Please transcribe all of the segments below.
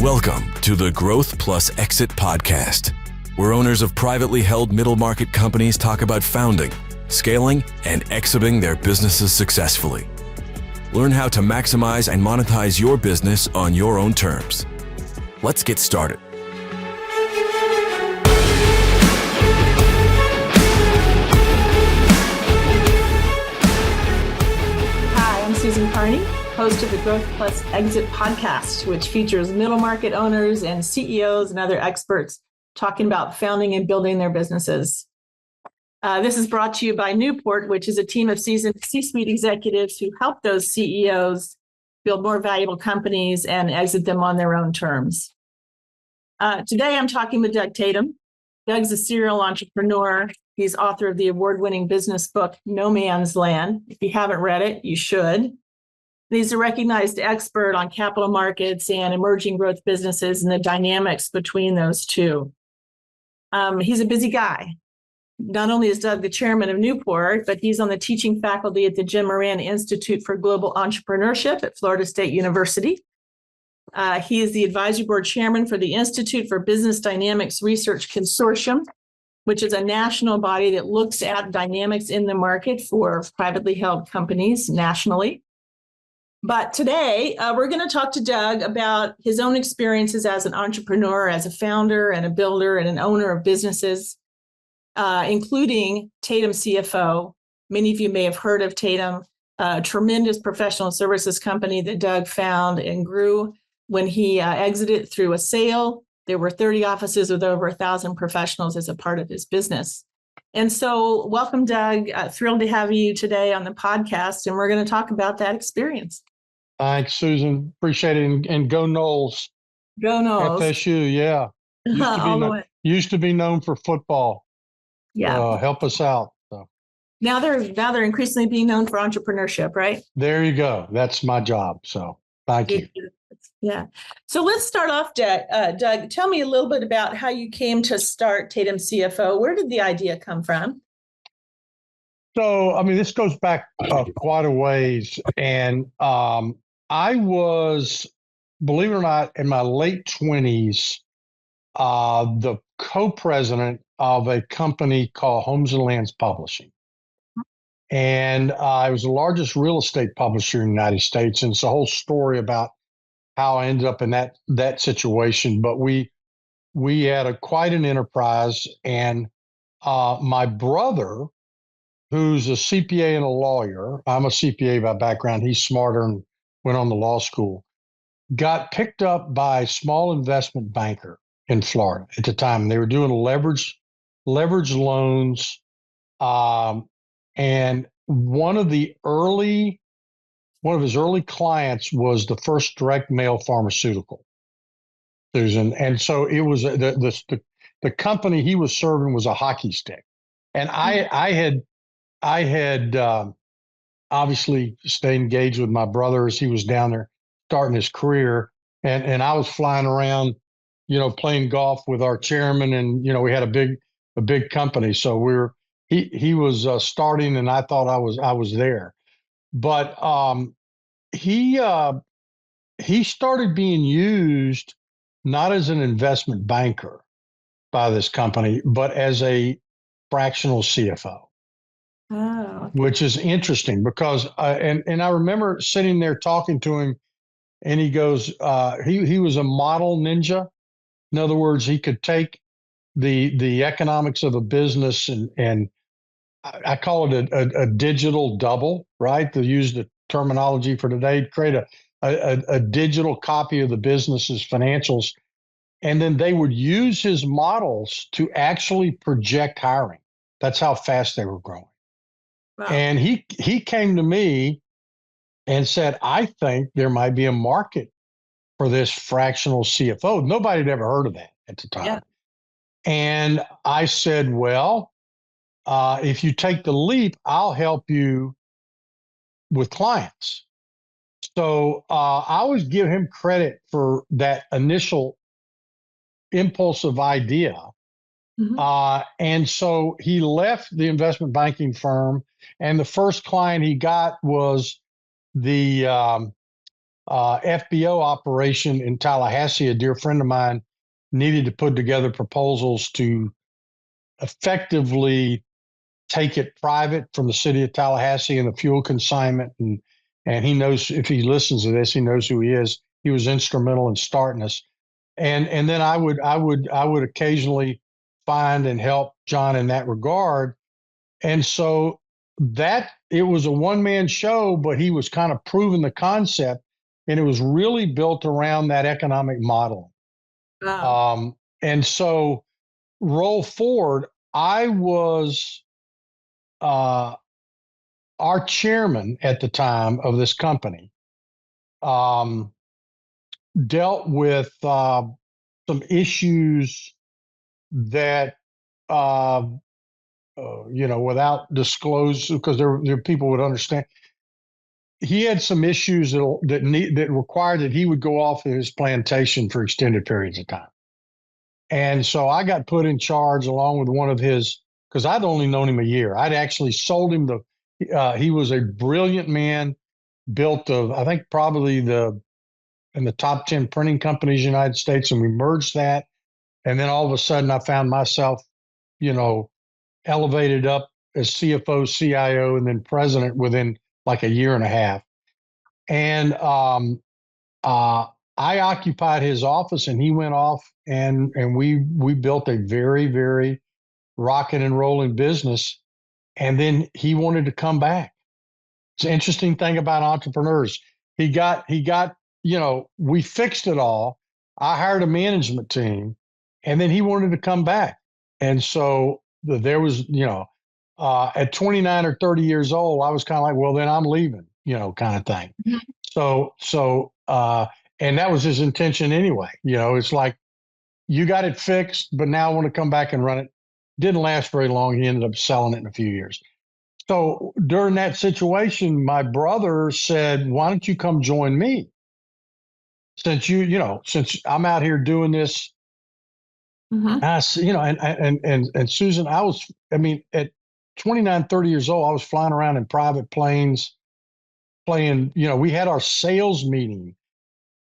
Welcome to the Growth Plus Exit podcast, where owners of privately held middle market companies talk about founding, scaling, and exiting their businesses successfully. Learn how to maximize and monetize your business on your own terms. Let's get started. Hi, I'm Susan Carney, host of the Growth Plus Exit podcast, which features middle market owners and CEOs and other experts talking about founding and building their businesses. This is brought to you by Newport, which is a team of seasoned C-suite executives who help those CEOs build more valuable companies and exit them on their own terms. Today, I'm talking with Doug Tatum. Doug's a serial entrepreneur. He's author of the award-winning business book, No Man's Land. If you haven't read it, you should. He's a recognized expert on capital markets and emerging growth businesses and the dynamics between those two. He's a busy guy. Not only is Doug the chairman of Newport, but he's on the teaching faculty at the Moran Institute for Global Entrepreneurship at Florida State University. He is the advisory board chairman for the Institute for Business Dynamics Research Consortium, which is a national body that looks at dynamics in the market for privately held companies nationally. But today, we're going to talk to Doug about his own experiences as an entrepreneur, as a founder and a builder and an owner of businesses, including Tatum CFO. Many of you may have heard of Tatum, a tremendous professional services company that Doug found and grew when he exited through a sale. There were 30 offices with over 1,000 professionals as a part of his business. And so welcome, Doug. Thrilled to have you today on the podcast, and we're going to talk about that experience. Thanks, Susan. Appreciate it. And go Noles. Go Noles. FSU, yeah. Used to be known for football. Yeah. Help us out. So. Now they're increasingly being known for entrepreneurship, right? There you go. That's my job. So thank you. Yeah. So let's start off, Doug. Tell me a little bit about how you came to start Tatum CFO. Where did the idea come from? So, this goes back quite a ways. And I was, believe it or not, in my late 20s, the co-president of a company called Homes and Lands Publishing. And I was the largest real estate publisher in the United States. And it's a whole story about how I ended up in that situation. But we had quite an enterprise. And my brother, who's a CPA and a lawyer, I'm a CPA by background, he's smarter and went on to law school, got picked up by a small investment banker in Florida at the time. They were doing leverage loans. And one of his early clients was the first direct mail pharmaceutical, Susan. And so it was the company he was serving was a hockey stick. And I had obviously stayed engaged with my brother as he was down there starting his career. And I was flying around, playing golf with our chairman. And, we had a big company. So he was starting and I thought I was there. But he started being used not as an investment banker by this company, but as a fractional CFO. Oh. Which is interesting because, and I remember sitting there talking to him, and he goes, he was a model ninja. In other words, he could take the economics of a business and I call it a digital double, right? To use the terminology for today, create a digital copy of the business's financials, and then they would use his models to actually project hiring. That's how fast they were growing. Wow. And he came to me and said, I think there might be a market for this fractional CFO. Nobody had ever heard of that at the time. Yeah. And I said, well, if you take the leap, I'll help you with clients. So I always give him credit for that initial impulsive idea. Mm-hmm. And so he left the investment banking firm, and the first client he got was the FBO operation in Tallahassee. A dear friend of mine needed to put together proposals to effectively take it private from the city of Tallahassee and the fuel consignment. And he knows, if he listens to this, he knows who he is. He was instrumental in starting us. And then I would occasionally find and help John in that regard. And so it was a one-man show, but he was kind of proving the concept, and it was really built around that economic model. Wow. And so roll forward, I was our chairman at the time of this company, dealt with some issues that without disclose, because there people would understand. He had some issues that required that he would go off of his plantation for extended periods of time. And so I got put in charge along with one of his, because I'd only known him a year. I'd actually sold him he was a brilliant man, built I think probably in the top 10 printing companies in the United States, and we merged that. And then all of a sudden I found myself, elevated up as CFO, CIO, and then president within like a year and a half. And I occupied his office, and he went off, and we built a very, very rocking and rolling business. And then he wanted to come back. It's an interesting thing about entrepreneurs. He got, we fixed it all. I hired a management team, and then he wanted to come back. And so there was, at 29 or 30 years old, I was kind of like, well, then I'm leaving, kind of thing. Mm-hmm. And that was his intention anyway. It's like, you got it fixed, but now I want to come back and run it. Didn't last very long. He ended up selling it in a few years. So during that situation, my brother said, why don't you come join me? Since since I'm out here doing this. Mm-hmm. And Susan, at 29, 30 years old, I was flying around in private planes playing, we had our sales meeting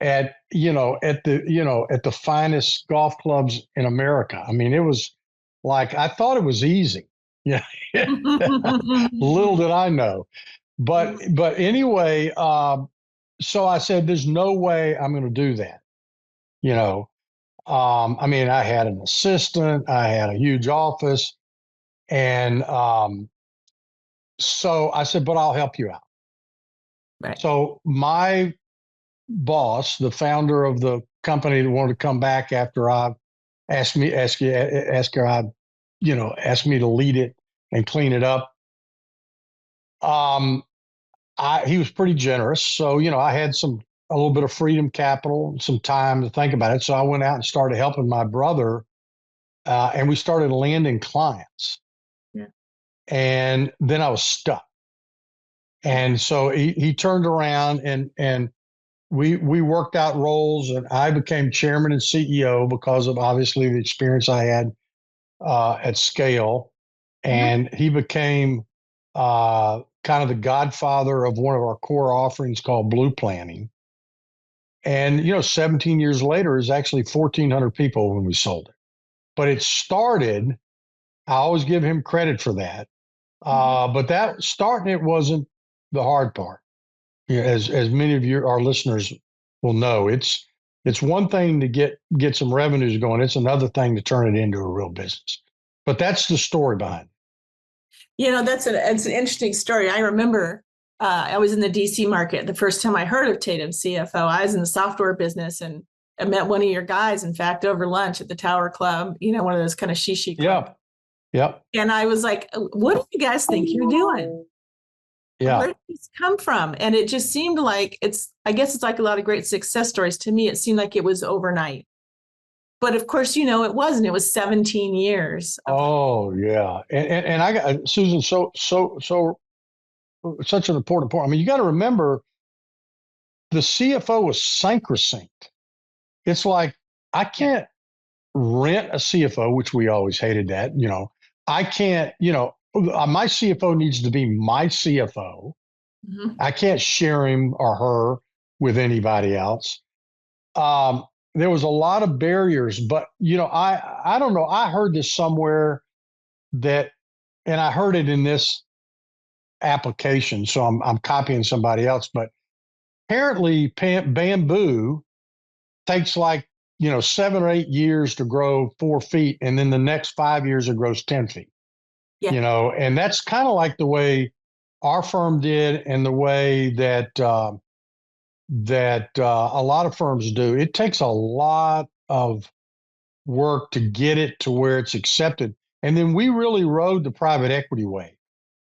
at the finest golf clubs in America. I mean, it was like, I thought it was easy. Yeah. Little did I know. But anyway, so I said, there's no way I'm going to do that. I had an assistant, I had a huge office. And so I said, but I'll help you out. Right. So my boss, the founder of the company that wanted to come back after I asked me to lead it and clean it up. He was pretty generous. So, I had a little bit of freedom capital, some time to think about it. So I went out and started helping my brother, and we started landing clients. Yeah. And then I was stuck. And so he turned around and we worked out roles, and I became chairman and CEO because of obviously the experience I had at scale. And he became kind of the godfather of one of our core offerings called Blue Planning. And, 17 years later is actually 1,400 people when we sold it. But it started, I always give him credit for that. But that starting it wasn't the hard part. As many of our listeners will know, it's one thing to get some revenues going. It's another thing to turn it into a real business. But that's the story behind it. It's an interesting story. I remember I was in the DC market the first time I heard of Tatum CFO. I was in the software business, and I met one of your guys, in fact, over lunch at the Tower Club, one of those kind of shishi clubs. Yep. And I was like, what do you guys think you're doing? Yeah. Where did this come from? And it just seemed like I guess it's like a lot of great success stories. To me, it seemed like it was overnight. But of course, it wasn't. It was 17 years. Oh, yeah. And I got, Susan, so such an important point. I mean, you got to remember, the CFO was sacrosanct. It's like, I can't rent a CFO, which we always hated that. I can't, my CFO needs to be my CFO. Mm-hmm. I can't share him or her with anybody else. There was a lot of barriers, but I don't know. I heard this somewhere that, and I heard it in this application, so I'm copying somebody else, but apparently bamboo takes like 7 or 8 years to grow 4 feet, and then the next 5 years it grows 10 feet. Yeah. And that's kind of like the way our firm did, and the way that a lot of firms do. It takes a lot of work to get it to where it's accepted, and then we really rode the private equity wave.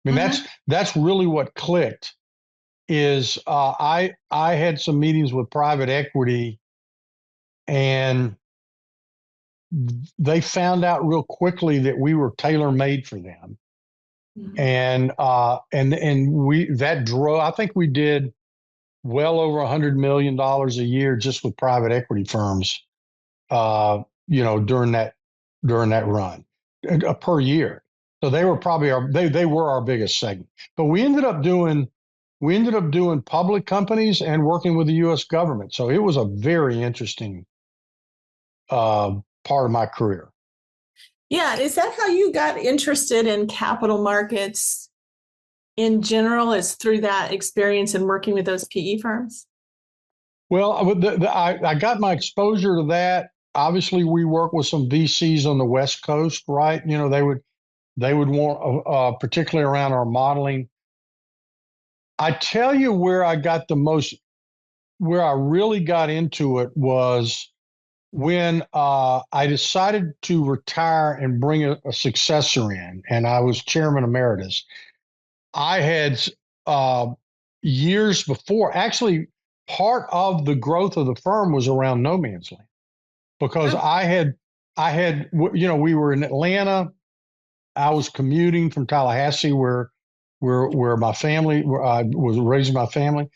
I mean, that's really what clicked. Is I had some meetings with private equity, and they found out real quickly that we were tailor made for them. And that drove. I think we did well over $100 million a year just with private equity firms. During that run, per year. So they were probably they were our biggest segment. But we ended up doing public companies and working with the U.S. government. So it was a very interesting part of my career. Yeah. Is that how you got interested in capital markets in general, is through that experience in working with those PE firms? Well, I got my exposure to that. Obviously, we work with some VCs on the West Coast, right? They would want, particularly around our modeling. I tell you where I really got into it was when I decided to retire and bring a successor in, and I was chairman emeritus. I had years before, actually, part of the growth of the firm was around no man's land, because I had, we were in Atlanta. I was commuting from Tallahassee, where my family, where I was raising my family,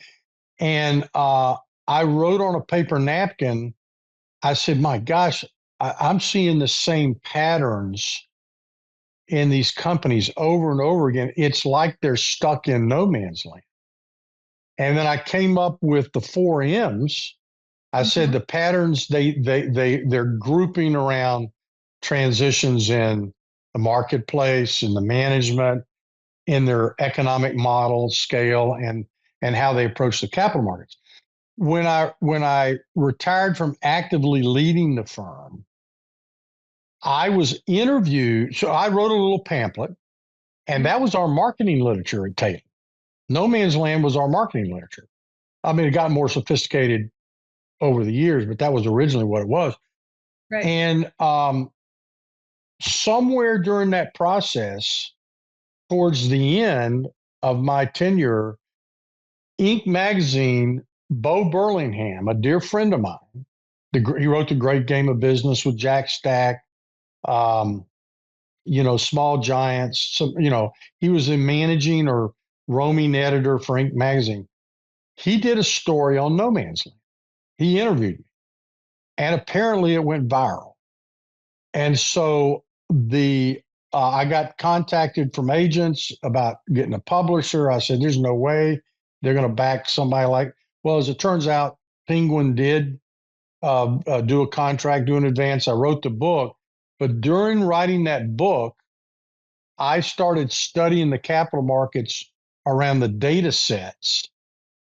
and I wrote on a paper napkin. I said, "My gosh, I'm seeing the same patterns in these companies over and over again. It's like they're stuck in no man's land." And then I came up with the 4 M's. I said the patterns they're grouping around transitions in the marketplace, in the management, in their economic model, scale, and how they approach the capital markets. When I retired from actively leading the firm, I was interviewed. So I wrote a little pamphlet, and that was our marketing literature at Tatum. No man's land was our marketing literature. I mean, it got more sophisticated over the years, but that was originally what it was. Right. And somewhere during that process, towards the end of my tenure, Inc. magazine, Bo Burlingham, a dear friend of mine, he wrote The Great Game of Business with Jack Stack, Small Giants. So, he was a managing or roaming editor for Inc. magazine. He did a story on no man's land. He interviewed me, and apparently it went viral. And so I got contacted from agents about getting a publisher. I said, "There's no way they're going to back somebody like." Well, as it turns out, Penguin did do a contract, do an advance. I wrote the book, but during writing that book, I started studying the capital markets around the data sets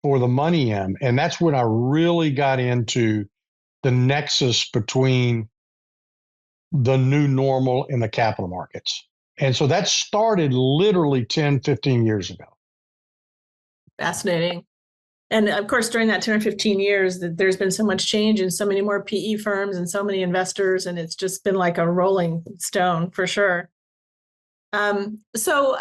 for the Money M, and that's when I really got into the nexus between the new normal in the capital markets. And so that started literally 10, 15 years ago. Fascinating. And of course, during that 10 or 15 years, there's been so much change and so many more PE firms and so many investors, and it's just been like a rolling stone for sure. So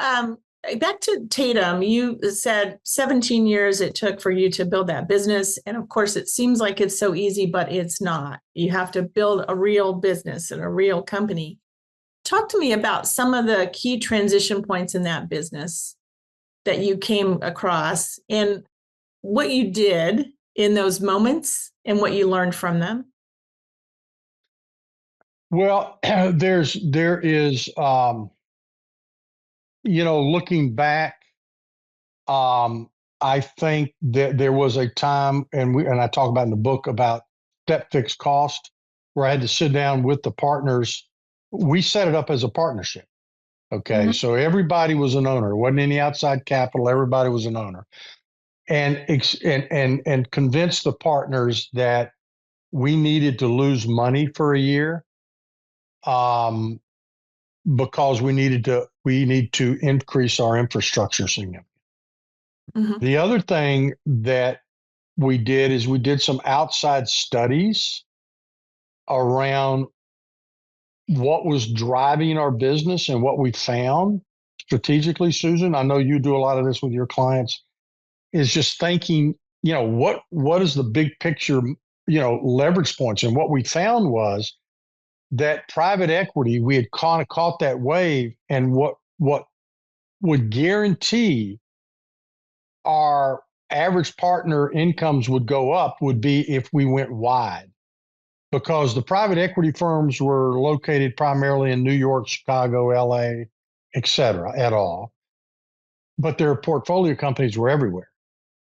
back to Tatum, you said 17 years it took for you to build that business. And of course, it seems like it's so easy, but it's not. You have to build a real business and a real company. Talk to me about some of the key transition points in that business that you came across and what you did in those moments and what you learned from them. Well, there is, looking back, I think that there was a time, and I talk about in the book about step fixed cost, where I had to sit down with the partners. We set it up as a partnership. Okay. Mhm. So everybody was an owner. It wasn't any outside capital. Everybody was an owner. And convince the partners that we needed to lose money for a year, um, because we need to increase our infrastructure significantly. Mhm. The other thing that we did is we did some outside studies around what was driving our business and what we found strategically. Susan, I know you do a lot of this with your clients, is just thinking, what is the big picture, leverage points. And what we found was that private equity, we had kind of caught that wave, and what would guarantee our average partner incomes would go up would be if we went wide, because the private equity firms were located primarily in New York, Chicago, LA, et cetera, et al. But their portfolio companies were everywhere.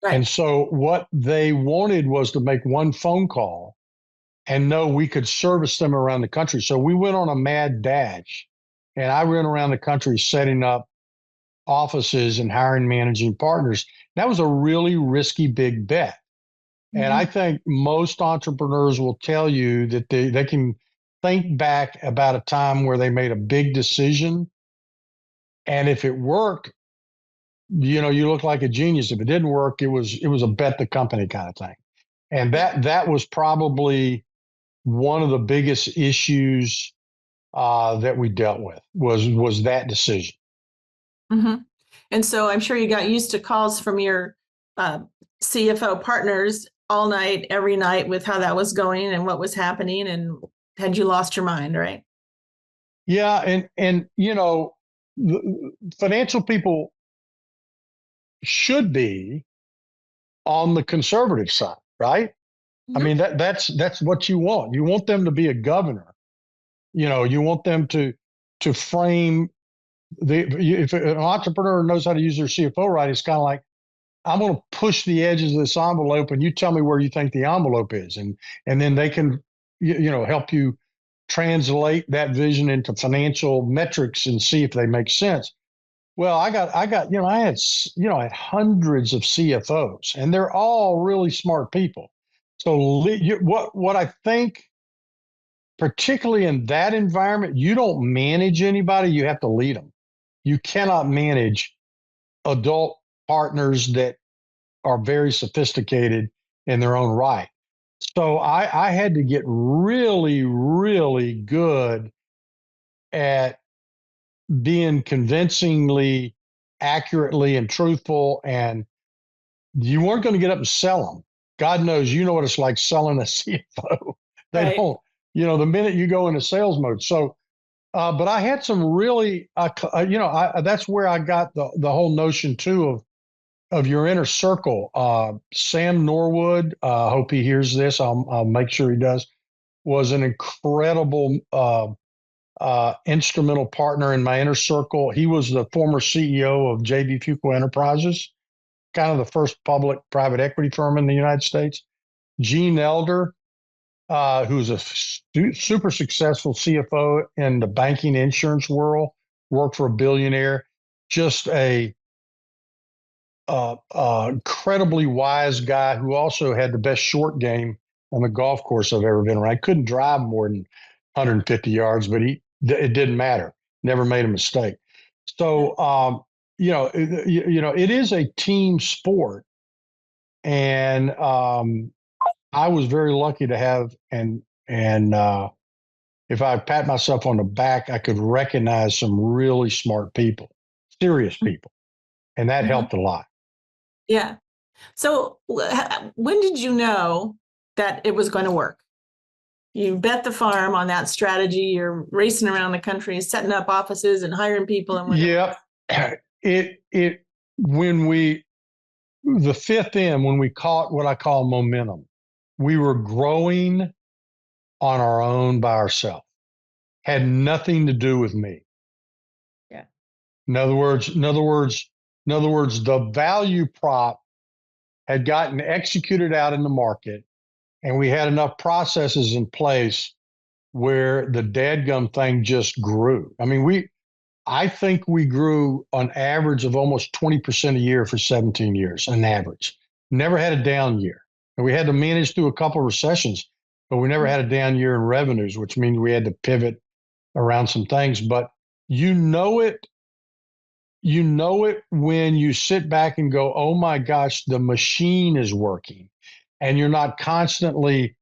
And Right. so what they wanted was to make one phone call and know we could service them around the country. So we went on a mad dash, and I went around the country setting up offices and hiring managing partners. That was a really risky big bet. And I Mhm. think most entrepreneurs will tell you that they can think back about a time where they made a big decision. And if it worked, you look like a genius. If it didn't work, it was a bet the company kind of thing. And Yeah. that was probably one of the biggest issues that we dealt with was that decision. Mhm. And so I'm sure you got used to calls from your uh, CFO partners all night, every night, with how that was going and what was happening, and had you lost your mind, right? Yeah, and the financial people should be on the conservative side, right? I Mhm. mean that's what you want. You want them to be a governor. You want them to frame if an entrepreneur knows how to use their CFO right, it's kind of like, I'm going to push the edges of this envelope, and you tell me where you think the envelope is, and then they can help you translate that vision into financial metrics and see if they make sense. Well, I had hundreds of CFOs, and they're all really smart people. So what I think, particularly in that environment, you don't manage anybody, you have to lead them. You cannot manage adult partners that are very sophisticated in their own right. So I had to get really, really good at being convincingly, accurately, and truthful. And you weren't going to get up and sell them. God knows, what it's like selling a CFO. They Right. don't, the minute you go into sales mode. So, but I had some really, that's where I got the whole notion too of your inner circle. Sam Norwood, hope he hears this. I'll make sure he does. Was an incredible instrumental partner in my inner circle. He was the former CEO of JB Fuqua Enterprises, kind of the first public private equity firm in the United States. Gene Elder, who's a super successful CFO in the banking insurance world, worked for a billionaire. Just a incredibly wise guy who also had the best short game on the golf course I've ever been around. I couldn't drive more than 150 yards, but it didn't matter. Never made a mistake. So, it is a team sport, and I was very lucky to have and if I pat myself on the back, I could recognize some really smart people, serious people, and that Mhm. helped a lot. Yeah. So when did you know that it was going to work? You bet the farm on that strategy. You're racing around the country, setting up offices and hiring people and whatever. Yep. It when we the fifth M, when we caught what I call momentum, we were growing on our own by ourselves. Had nothing to do with me. Yeah. In other words, the value prop had gotten executed out in the market, and we had enough processes in place where the dadgum thing just grew. I mean, I think we grew on average of almost 20% a year for 17 years, on average. Never had a down year. And we had to manage through a couple of recessions, but we never had a down year in revenues, which means we had to pivot around some things. But you know it when you sit back and go, oh my gosh, the machine is working. And you're not constantly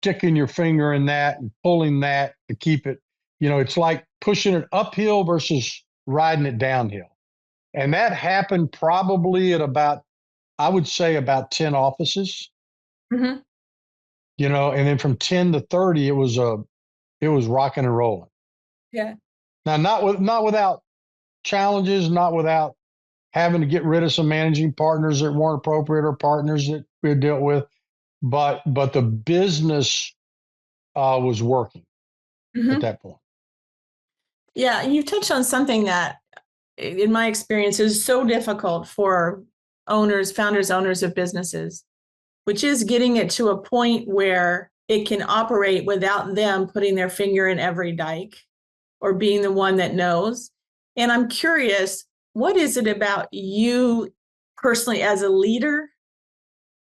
sticking your finger in that and pulling that to keep it. It's like pushing it uphill versus riding it downhill. And that happened probably at about, I would say about 10 offices, Mm-hmm. and then from 10 to 30, it was rocking and rolling. Yeah. Now, not without challenges, not without having to get rid of some managing partners that weren't appropriate or partners that we had dealt with, but the business was working at that point. Yeah, you touched on something that, in my experience, is so difficult for founders, owners of businesses, which is getting it to a point where it can operate without them putting their finger in every dike or being the one that knows. And I'm curious, what is it about you personally as a leader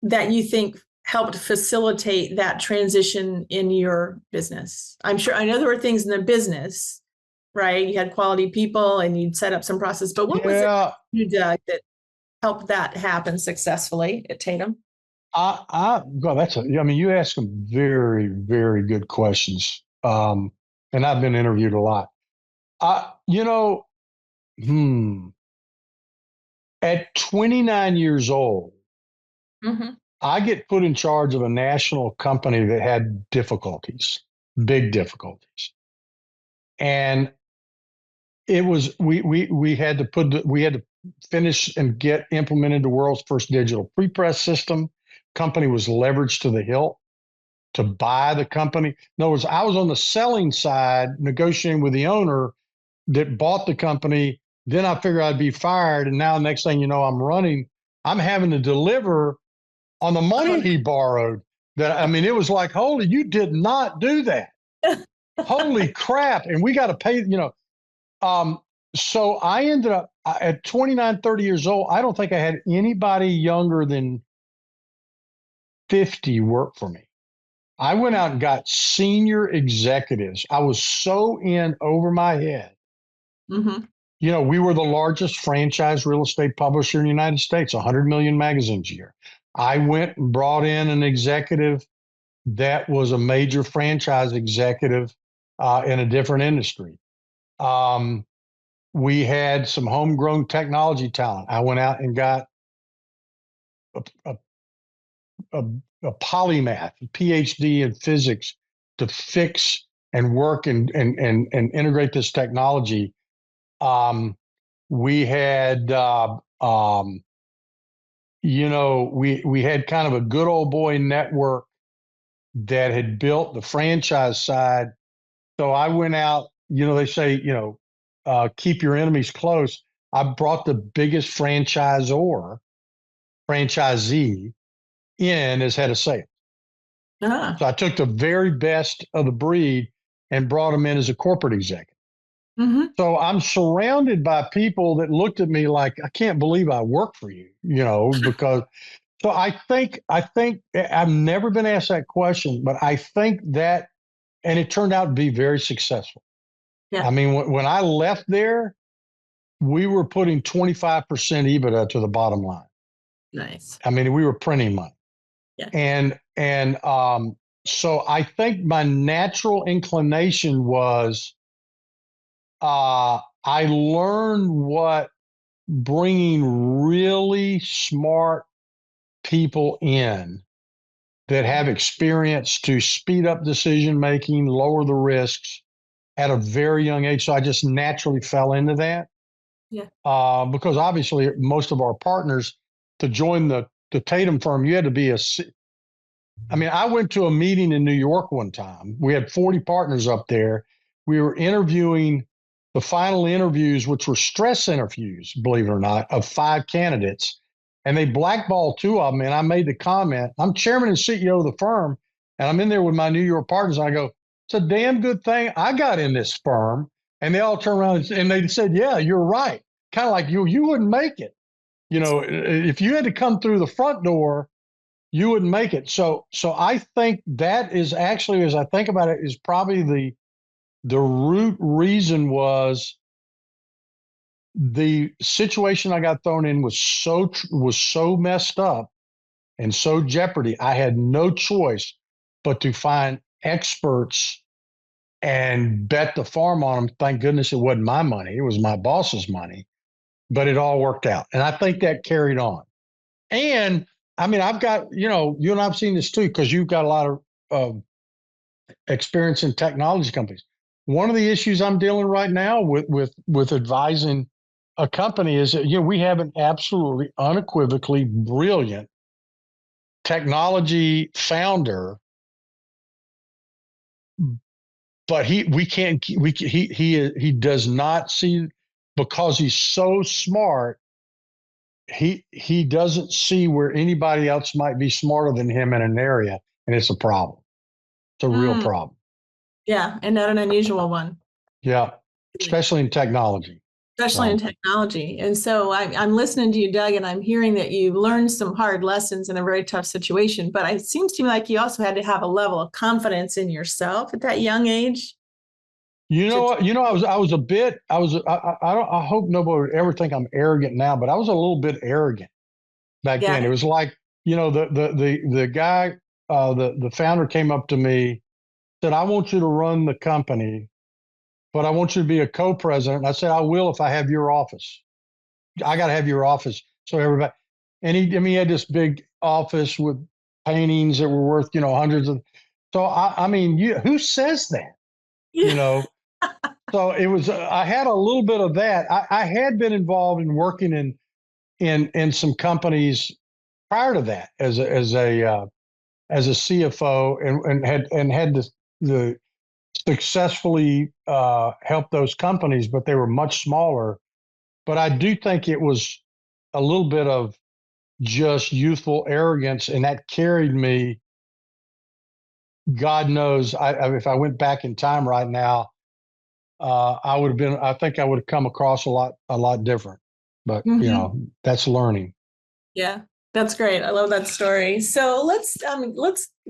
that you think helped facilitate that transition in your business? I know there were things in the business, right? You had quality people and you'd set up some process, but what was it you did that helped that happen successfully at Tatum? You ask some very, very good questions. And I've been interviewed a lot. At 29 years old, I get put in charge of a national company that had difficulties, big difficulties. And it was, we had to finish and get implemented the world's first digital pre-press system. Company was leveraged to the hilt to buy the company. In other words, I was on the selling side negotiating with the owner that bought the company. Then I figured I'd be fired. And now next thing you know, I'm having to deliver on the money he borrowed. It was like, holy, you did not do that. Holy crap. And we got to pay, so I ended up at 29, 30 years old. I don't think I had anybody younger than 50 work for me. I went out and got senior executives. I was so in over my head. We were the largest franchise real estate publisher in the United States, 100 million magazines a year. I went and brought in an executive that was a major franchise executive in a different industry. We had some homegrown technology talent. I went out and got a polymath, a PhD in physics to fix and work and integrate this technology. We had, we had kind of a good old boy network that had built the franchise side. So I went out, they say, keep your enemies close. I brought the biggest franchisee in as head of sales. So I took the very best of the breed and brought him in as a corporate executive. So I'm surrounded by people that looked at me like, I can't believe I work for you, because so I think I've never been asked that question, but I think that, and it turned out to be very successful. Yeah. When I left there, we were putting 25% EBITDA to the bottom line. Nice. We were printing money. Yeah. And so I think my natural inclination was, I learned what bringing really smart people in that have experience to speed up decision making, lower the risks at a very young age. So I just naturally fell into that. Yeah. Because obviously most of our partners, to join the Tatum firm, you had to be I went to a meeting in New York one time. We had 40 partners up there. We were interviewing the final interviews, which were stress interviews, believe it or not, of 5 candidates. and they blackballed two of them. And I made the comment, I'm chairman and CEO of the firm, and I'm in there with my New York partners. And I go, it's a damn good thing I got in this firm. And they all turned around and they said, yeah, you're right. Kind of like you wouldn't make it. If you had to come through the front door, you wouldn't make it. So I think that is actually, as I think about it, is probably the root reason was the situation I got thrown in was so messed up and so jeopardy. I had no choice but to find experts and bet the farm on them. Thank goodness it wasn't my money. It was my boss's money, but it all worked out. And I think that carried on. And I mean, I've got, you and I've seen this too, because you've got a lot of experience in technology companies. One of the issues I'm dealing right now with advising a company is that, we have an absolutely unequivocally brilliant technology founder, but he does not see, because he's so smart. He doesn't see where anybody else might be smarter than him in an area, and it's a problem. It's a real problem. Yeah, and not an unusual one. Yeah, especially in technology. Especially in technology. And so I'm listening to you, Doug, and I'm hearing that you learned some hard lessons in a very tough situation. But it seems to me like you also had to have a level of confidence in yourself at that young age. I hope nobody would ever think I'm arrogant now, but I was a little bit arrogant back then. It was like, the guy, the founder came up to me, said, I want you to run the company, but I want you to be a co-president. And I said, I will if I have your office. I got to have your office. So everybody, and he had this big office with paintings that were worth, hundreds of. So who says that? So it was. I had a little bit of that. I had been involved in working in some companies prior to that as a CFO, and had the successfully helped those companies, but they were much smaller. But I do think it was a little bit of just youthful arrogance, and that carried me. God knows, if I went back in time right now, I think I would have come across a lot different. But that's learning. Yeah, that's great. I love that story. So let's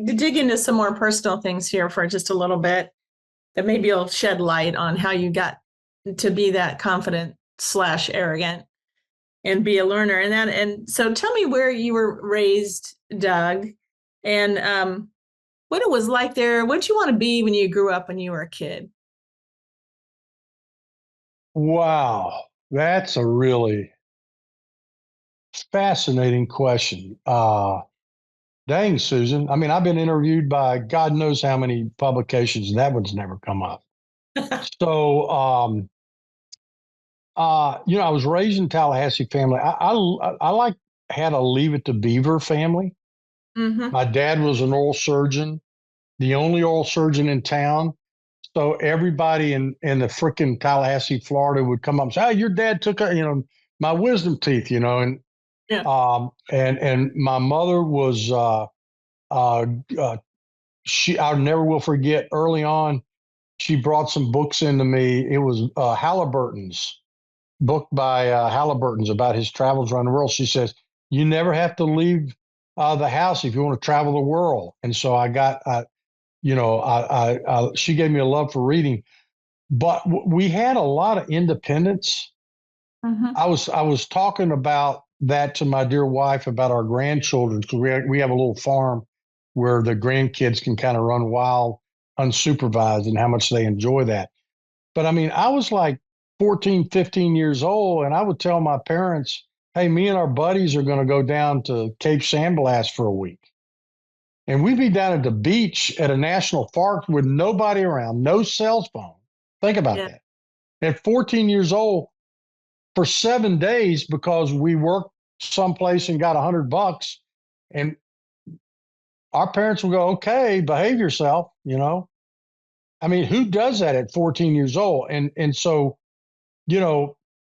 dig into some more personal things here for just a little bit, that maybe you'll shed light on how you got to be that confident / arrogant and be a learner. And so tell me where you were raised, Doug, and what it was like there. What did you want to be when you grew up when you were a kid? Wow, that's a really fascinating question. Dang, Susan. I mean, I've been interviewed by God knows how many publications, and that one's never come up. So, I was raised in Tallahassee family. I had a Leave It to Beaver family. Mm-hmm. My dad was an oral surgeon, the only oral surgeon in town. So everybody in the frickin' Tallahassee, Florida would come up and say, "Oh, your dad took my wisdom teeth," and yeah. And my mother was I never will forget, early on, she brought some books into me. It was Halliburton's book by Halliburton's about his travels around the world. She says, you never have to leave the house if you want to travel the world. And so I got, she gave me a love for reading, but we had a lot of independence. Mm-hmm. I was talking about that to my dear wife about our grandchildren, because we have a little farm where the grandkids can kind of run wild, unsupervised, and how much they enjoy that. But I mean, I was like 14, 15 years old, and I would tell my parents, hey, me and our buddies are going to go down to Cape San Blas for a week. And we'd be down at the beach at a national park with nobody around, no cell phone. Think about that. At 14 years old, for 7 days, because we worked someplace and got $100, and our parents would go, okay, behave yourself, I mean, who does that at 14 years old? And so,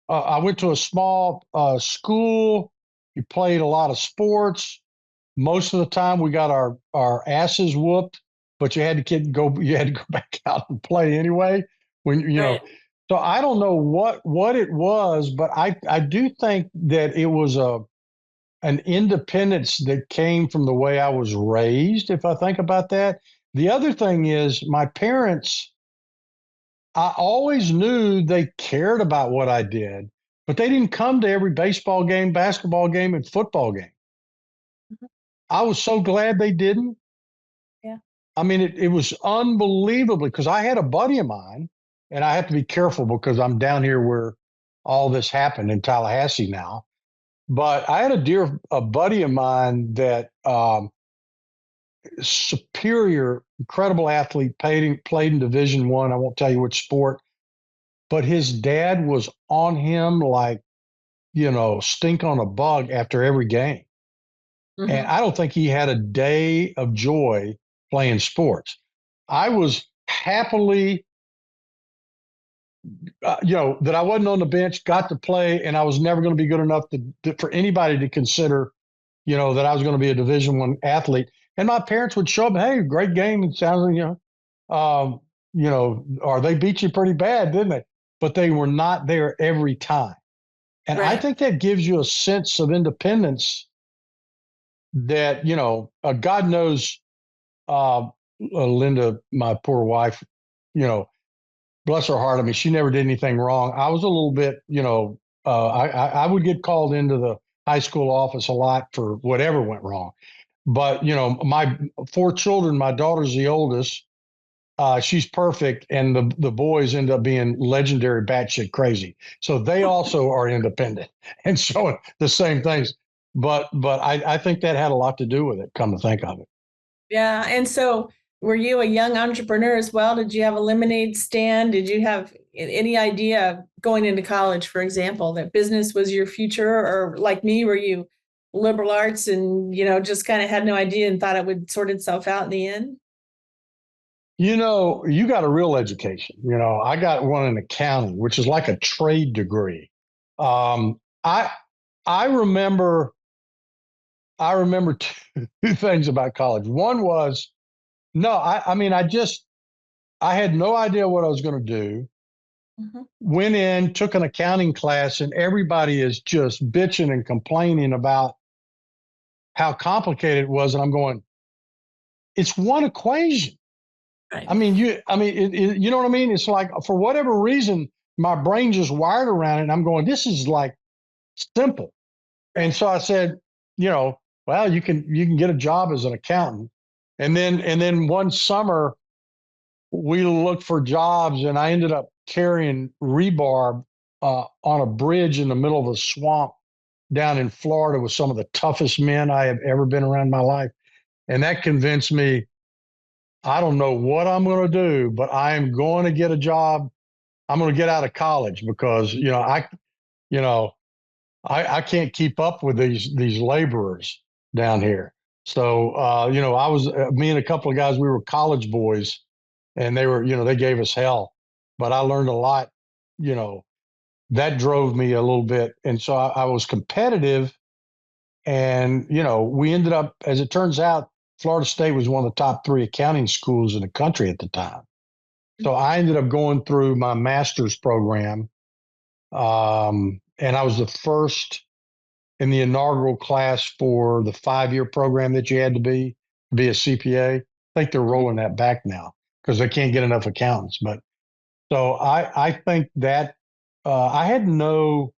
I went to a small school. You played a lot of sports. Most of the time we got our asses whooped, but you had to go back out and play anyway. When you know, Right. so I don't know what it was, but I do think that it was an independence that came from the way I was raised, if I think about that. The other thing is my parents, I always knew they cared about what I did, but they didn't come to every baseball game, basketball game, and football game. Mhm. I was so glad they didn't. Yeah. I mean, it was unbelievably because I had a buddy of mine, and I have to be careful because I'm down here where all this happened in Tallahassee now. But I had a buddy of mine that superior, incredible athlete, played in Division One. I won't tell you which sport, but his dad was on him like stink on a bug after every game. And Mhm. I don't think he had a day of joy playing sports. I was happily, that I wasn't on the bench, got to play, and I was never going to be good enough for anybody to consider, that I was going to be a Division One athlete. And my parents would show up, hey, great game. It sounds like, or they beat you pretty bad, didn't they? But they were not there every time. And I Right. think that gives you a sense of independence that, God knows, Linda, my poor wife, you know, bless her heart. I mean, she never did anything wrong. I was a little bit, I would get called into the high school office a lot for whatever went wrong. But, my four children, my daughter's the oldest. She's perfect, and the boys end up being legendary batshit crazy. So they also are independent and showing the same things. But I think that had a lot to do with it. Come to think of it. Yeah. And so were you a young entrepreneur as well? Did you have a lemonade stand? Did you have any idea going into college, for example, that business was your future? Or like me, were you liberal arts and, just kind of had no idea and thought it would sort itself out in the end? You got a real education. I got one in accounting, which is like a trade degree. Um, I I remember I remember two things about college. One was no, I mean I had no idea what I was going to do. Mhm. Went in, took an accounting class, and everybody is just bitching and complaining about how complicated it was. And I'm going, it's one equation. Right. You know what I mean? It's like for whatever reason, my brain just wired around it. And I'm going, this is like simple. And Right. so I said, you know, well, you can get a job as an accountant. And then one summer we looked for jobs, and I ended up carrying rebar on a bridge in the middle of a swamp down in Florida with some of the toughest men I have ever been around in my life. And that convinced me I don't know what I'm going to do, but I am going to get a job. I'm going to get out of college because you know I can't keep up with these laborers down here. So I was me and a couple of guys. We were college boys, and they gave us hell, but I learned a lot. You know that drove me a little bit, and so I was competitive. And we ended up, as it turns out, Florida State was one of the top three accounting schools in the country at the time. So I ended up going through my master's program, and I was the first in the inaugural class for the 5-year program that you had to be a CPA. I think they're rolling that back now because they can't get enough accountants. But so I think that I had no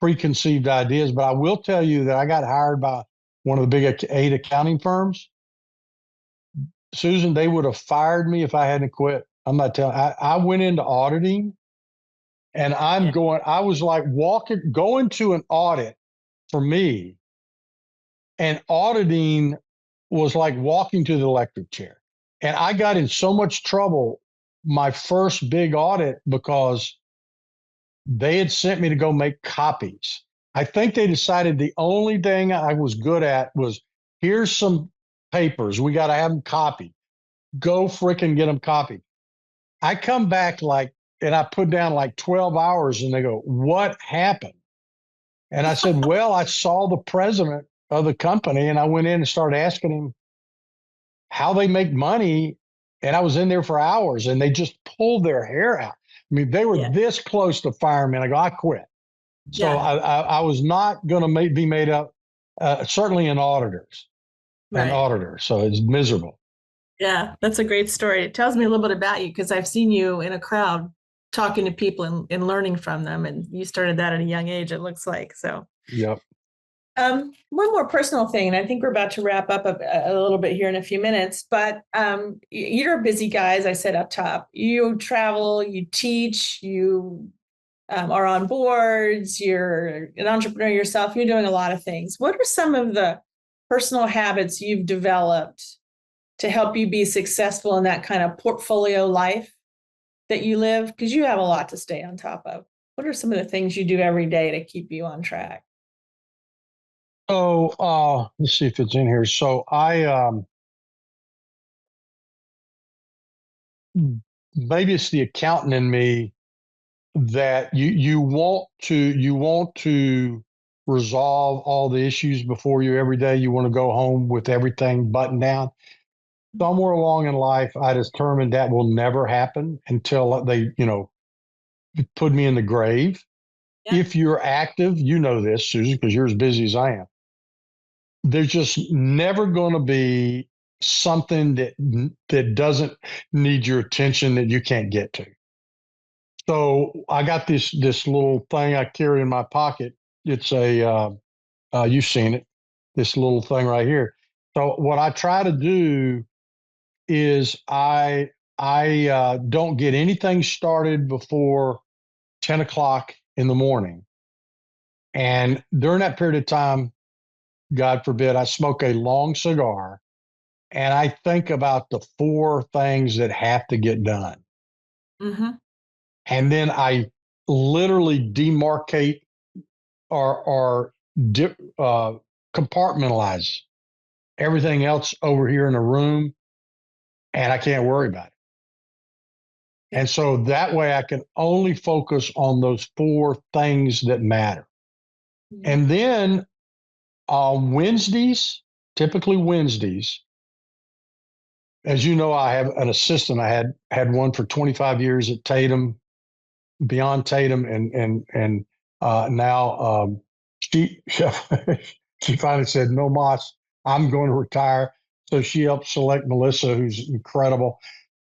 preconceived ideas, but I will tell you that I got hired by one of the big 8 accounting firms. Susan, they would have fired me if I hadn't quit. I'm not telling. I went into auditing, and Yeah. I was like going to an audit for me, and auditing was like walking to the electric chair. And I got in so much trouble my first big audit because they had sent me to go make copies. I think they decided the only thing I was good at was here's some papers. We got to have them copied. Go fricking get them copied. I come back and I put down like 12 hours, and they go, what happened? And I said, well, I saw the president of the company and I went in and started asking him how they make money. And I was in there for hours and they just pulled their hair out. I mean, they were Yeah. this close to firing me. And I go, I quit. So Yeah. I was not going to be made up, certainly in auditors. An Right. auditor. So it's miserable. Yeah. That's a great story. It tells me a little bit about you because I've seen you in a crowd talking to people and learning from them. And you started that at a young age, it looks like. So, Yep. one more personal thing, and I think we're about to wrap up a little bit here in a few minutes, but you're a busy guy, as I said up top. You travel, you teach, you are on boards, you're an entrepreneur yourself, you're doing a lot of things. What are some of the personal habits you've developed to help you be successful in that kind of portfolio life that you live? Because you have a lot to stay on top of. What are some of the things you do every day to keep you on track? So let's see if it's in here. So maybe it's the accountant in me that you want to resolve all the issues before you every day. You want to go home with everything buttoned down. Somewhere along in life, I determined that will never happen until they, put me in the grave. Yeah. If you're active, you know this, Susan, because you're as busy as I am. There's just never going to be something that doesn't need your attention that you can't get to. So I got this little thing I carry in my pocket. It's you've seen it, this little thing right here. So what I try to do is I don't get anything started before 10 o'clock in the morning. And during that period of time, God forbid, I smoke a long cigar and I think about the four things that have to get done. Mm-hmm. And then I literally demarcate or compartmentalize everything else over here in the room, and I can't worry about it. And so that way I can only focus on those four things that matter. Mm-hmm. And then on Wednesdays, typically Wednesdays, as you know, I have an assistant. I had one for 25 years at Tatum, beyond Tatum, and now she she finally said, "No, Moss, I'm going to retire." So she helped select Melissa, who's incredible.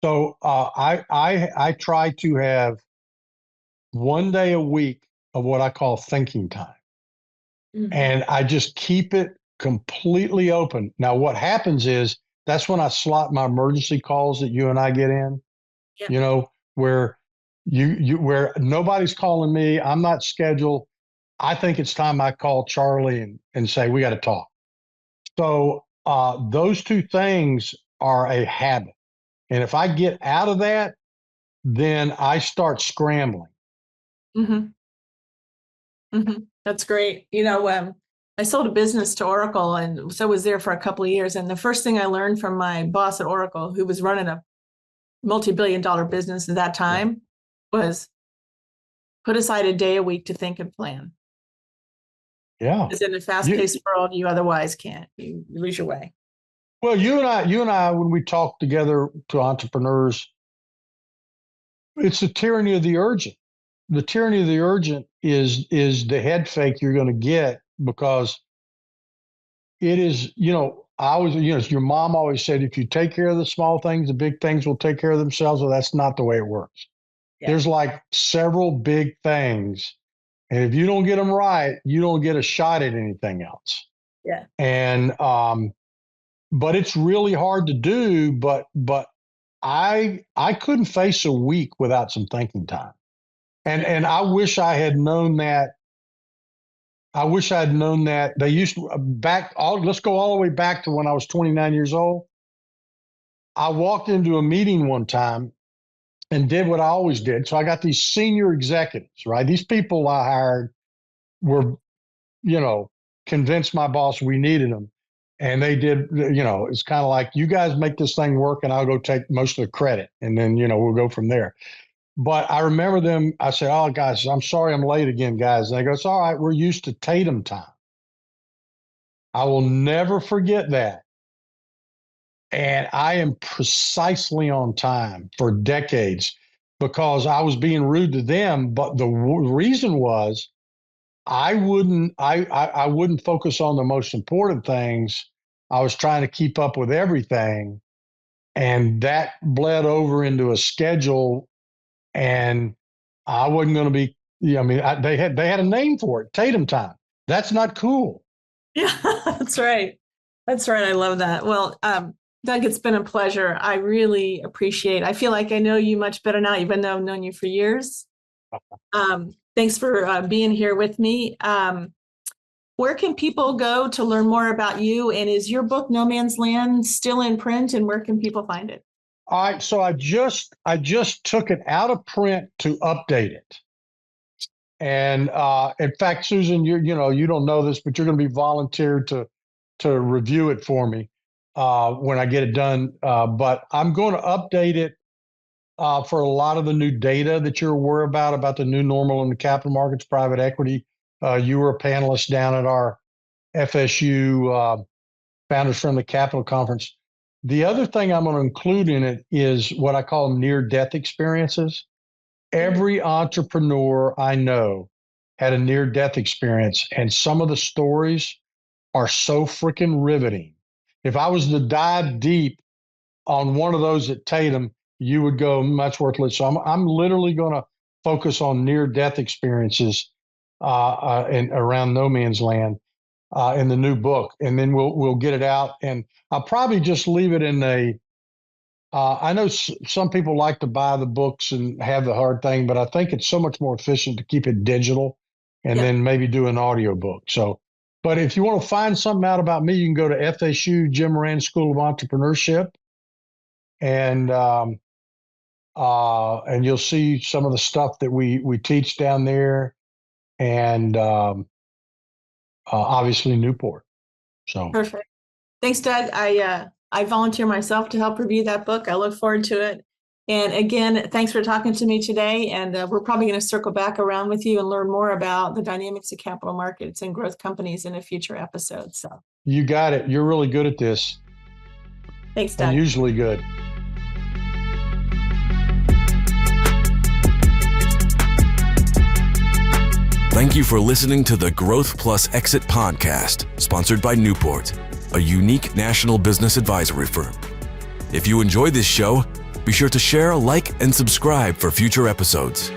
So I try to have one day a week of what I call thinking time, Mm-hmm. and I just keep it completely open. Now, what happens is that's when I slot my emergency calls that you and I get in. Yeah. Where where nobody's calling me, I'm not scheduled. I think it's time I call Charlie and say we got to talk. So those two things are a habit, and if I get out of that, then I start scrambling. Mm-hmm. Mm-hmm. That's great. I sold a business to Oracle and so was there for a couple of years. And the first thing I learned from my boss at Oracle, who was running a multi-billion-dollar business at that time, was put aside a day a week to think and plan. Yeah. Because in a fast-paced world, you otherwise can't. You lose your way. Well, you and I, when we talk together to entrepreneurs, it's the tyranny of the urgent. The tyranny of the urgent is the head fake you're going to get because it is, I always, your mom always said, if you take care of the small things, the big things will take care of themselves. Well, that's not the way it works. Yeah. There's like several big things. And if you don't get them right, you don't get a shot at anything else. Yeah. And, but it's really hard to do, but I couldn't face a week without some thinking time. And I wish I had known that. I wish I'd known that they used to let's go all the way back to when I was 29 years old. I walked into a meeting one time and did what I always did. So I got these senior executives, right? These people I hired were, convinced my boss we needed them. And they did, it's kind of like, you guys make this thing work and I'll go take most of the credit. And then, we'll go from there. But I remember them. I said, "Oh, guys, I'm sorry I'm late again, guys." And they go, "It's all right. We're used to Tatum time." I will never forget that. And I am precisely on time for decades because I was being rude to them. But the reason was I wouldn't focus on the most important things. I was trying to keep up with everything. And that bled over into a schedule, and I wasn't going to be. I mean, they had a name for it, Tatum time. That's not cool. Yeah, that's right. That's right. I love that. Well, Doug, it's been a pleasure. I really appreciate. I feel like I know you much better now, even though I've known you for years. Thanks for being here with me. Where can people go to learn more about you? And is your book No Man's Land still in print? And where can people find it? All right, so I just took it out of print to update it. And in fact, Susan, you don't know this, but you're going to be volunteered to review it for me when I get it done. But I'm going to update it for a lot of the new data that you're aware about the new normal in the capital markets, private equity. You were a panelist down at our FSU Founders Friendly Capital Conference. The other thing I'm going to include in it is what I call near-death experiences. Every entrepreneur I know had a near-death experience, and some of the stories are so freaking riveting. If I was to dive deep on one of those at Tatum, you would go much worth it. So I'm literally going to focus on near-death experiences and around No Man's Land in the new book, and then we'll get it out. And I'll probably just leave it in a. I know some people like to buy the books and have the hard thing, but I think it's so much more efficient to keep it digital and then maybe do an audio book. So, but if you want to find something out about me, you can go to FSU Jim Moran School of Entrepreneurship, and you'll see some of the stuff that we teach down there, and obviously Newport. So perfect. Thanks, Doug. I volunteer myself to help review that book. I look forward to it. And again, thanks for talking to me today. And we're probably going to circle back around with you and learn more about the dynamics of capital markets and growth companies in a future episode. So you got it. You're really good at this. Thanks, Doug. Unusually good. Thank you for listening to the Growth Plus Exit podcast, sponsored by Newport, a unique national business advisory firm. If you enjoyed this show, be sure to share, like, and subscribe for future episodes.